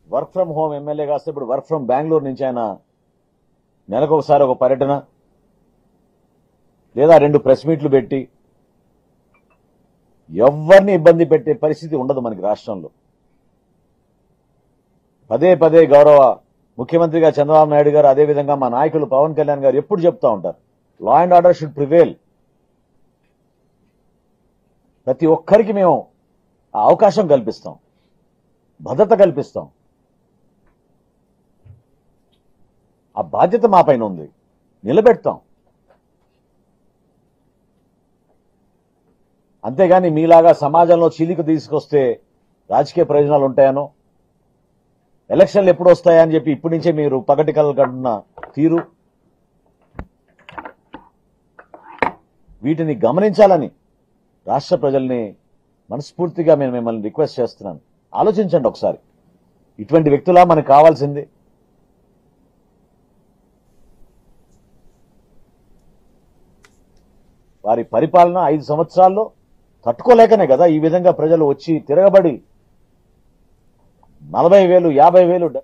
Work from home MLA కాస్తే ఇప్పుడు work from Bengaluru నుంచి ఆయన నెలకొకసారి ఒక పర్యటన లేదా 2 ప్రెస్ మీట్లు పెట్టి ఎవరిని ఇబ్బంది పెట్టే పరిస్థితి ఉండదు మనకి రాష్ట్రంలో. పదే పదే గౌరవ ముఖ్యమంత్రిగా చంద్రబాబు నాయుడు గారు, అదేవిధంగా మా నాయకులు పవన్ కళ్యాణ్ గారు ఎప్పుడు చెప్తా ఉంటారు, law and order should prevail. ప్రతి ఒక్కరికి మేము ఆ అవకాశం కల్పిస్తాం, భద్రత కల్పిస్తాం. ఆ బాధ్యత మా పైన ఉంది, నిలబెడతాం. అంతేగాని మీలాగా సమాజంలో చీలిక తీసుకొస్తే రాజకీయ ప్రయోజనాలు ఉంటాయనో, ఎలక్షన్లు ఎప్పుడు వస్తాయని చెప్పి ఇప్పటి నుంచే మీరు పగటి కలలు కంటున్న తీరు, వీటిని గమనించాలని రాష్ట్ర ప్రజల్ని మనస్ఫూర్తిగా నేను మిమ్మల్ని రిక్వెస్ట్ చేస్తున్నాను. ఆలోచించండి ఒకసారి. ఇటువంటి వ్యక్తులా మనకు కావాల్సింది? వారి పరిపాలన 5 సంవత్సరాల్లో తట్టుకోలేకనే కదా ఈ విధంగా ప్రజలు వచ్చి తిరగబడి 40,000, 50,000